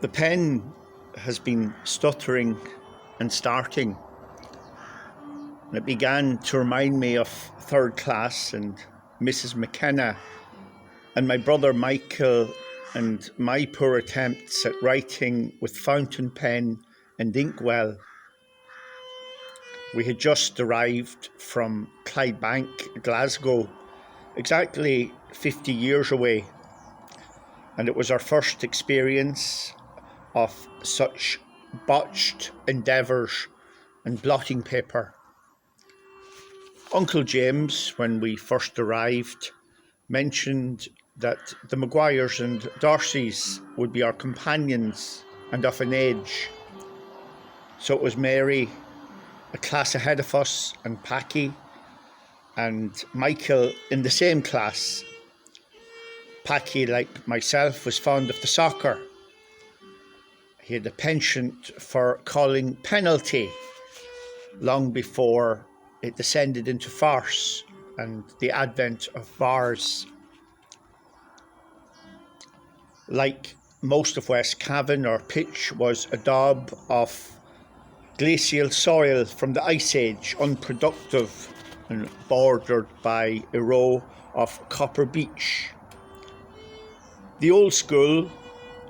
The pen has been stuttering and starting. And it began to remind me of third class and Mrs. McKenna and my brother Michael and my poor attempts at writing with fountain pen and inkwell. We had just arrived from Clydebank, Glasgow, exactly 50 years away, and it was our first experience of such botched endeavours and blotting paper. Uncle James, when we first arrived, mentioned that the Maguires and Darcys would be our companions and of an age. So it was Mary, a class ahead of us, and Packy, and Michael in the same class. Packy, like myself, was fond of the soccer. He had a penchant for calling penalty long before it descended into farce and the advent of VARs. Like most of West Cavan, our pitch was a daub of glacial soil from the Ice Age, unproductive and bordered by a row of copper beech. The old school,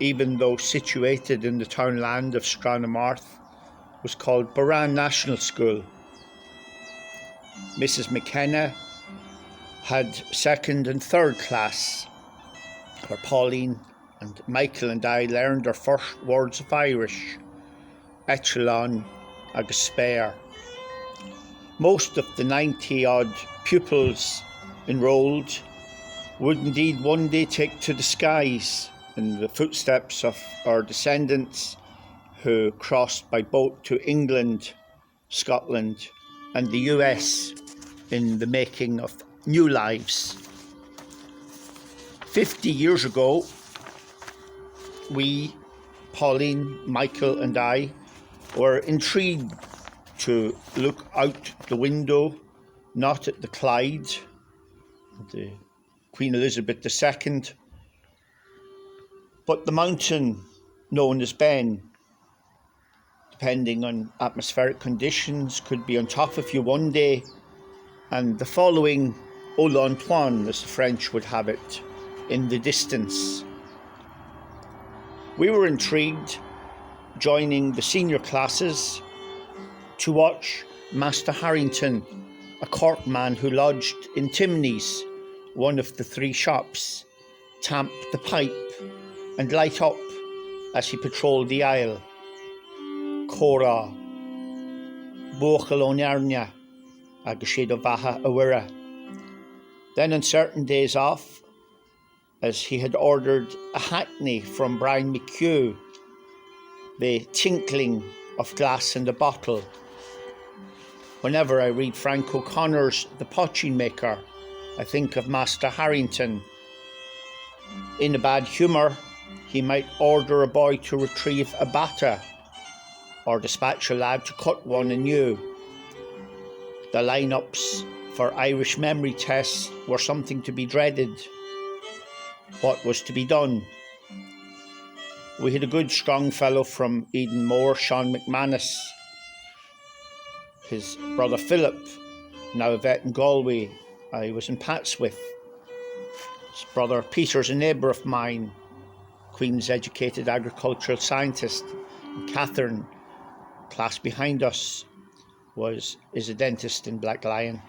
even though situated in the townland of Strathmarth, was called Boran National School. Mrs. McKenna had second and third class, where Pauline and Michael and I learned our first words of Irish, echelon agus spare. Most of the 90-odd pupils enrolled would indeed one day take to the skies in the footsteps of our descendants who crossed by boat to England, Scotland and the US in the making of new lives. 50 years ago, we, Pauline, Michael and I, were intrigued to look out the window, not at the Clyde, the Queen Elizabeth II, but the mountain known as Ben. Depending on atmospheric conditions, could be on top of you one day, and the following au lointain, as the French would have it, in the distance. We were intrigued, joining the senior classes, to watch Master Harrington, a court man who lodged in Timney's, one of the three shops, tamp the pipe and light up as he patrolled the aisle. Cora, Buachal O'Nernia, agus siad ó bhatha a bhuire. Then on certain days off, as he had ordered a hackney from Brian McHugh, the tinkling of glass in the bottle. Whenever I read Frank O'Connor's The Potching Maker, I think of Master Harrington. In a bad humour, he might order a boy to retrieve a batter, or dispatch a lad to cut one anew. The lineups for Irish memory tests were something to be dreaded. What was to be done? We had a good strong fellow from Edenmore, Sean McManus. His brother Philip, now a vet in Galway, I was in Pats with. His brother Peter's a neighbour of mine, Queen's educated agricultural scientist. And Catherine, class behind us, is a dentist in Black Lion.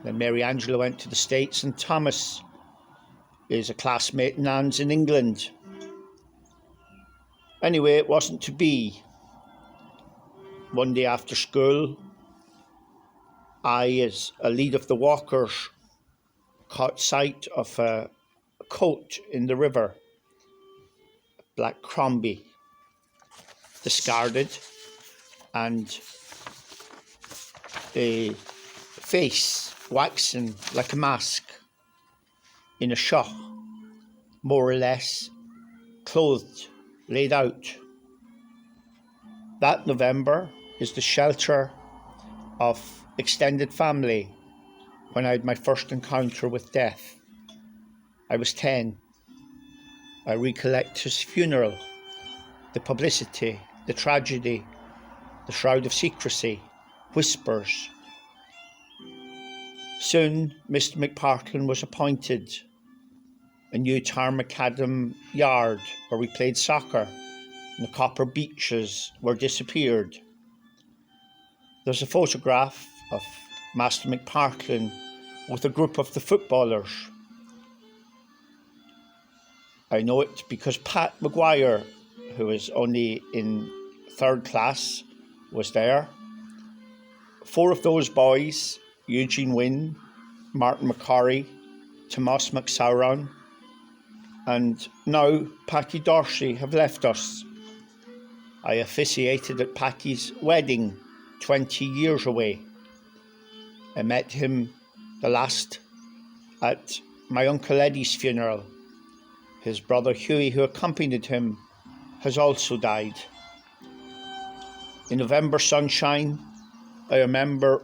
Then Mary Angela went to the States, and Thomas is a classmate in Anne's in England. Anyway, it wasn't to be. One day after school, I, as a lead of the walkers, caught sight of a coat in the river, black crombie, discarded, and a face waxen like a mask in a shop, more or less clothed, laid out. That November is the shelter of extended family when I had my first encounter with death. I was 10. I recollect his funeral the publicity, the tragedy, the shroud of secrecy, whispers. Soon Mr. McPartlin was appointed. A new Tarmacadam yard where we played soccer and the copper beaches were disappeared. There's a photograph of Master McPartlin with a group of the footballers. I know it because Pat Maguire, who was only in 3rd class, was there. 4 of those boys, Eugene Wynne, Martin McCorry, Tomas McSauron, and now Paddy Dorsey have left us. I officiated at Paddy's wedding 20 years away. I met him the last at my Uncle Eddie's funeral. His brother Hughie, who accompanied him, has also died. In November sunshine, I remember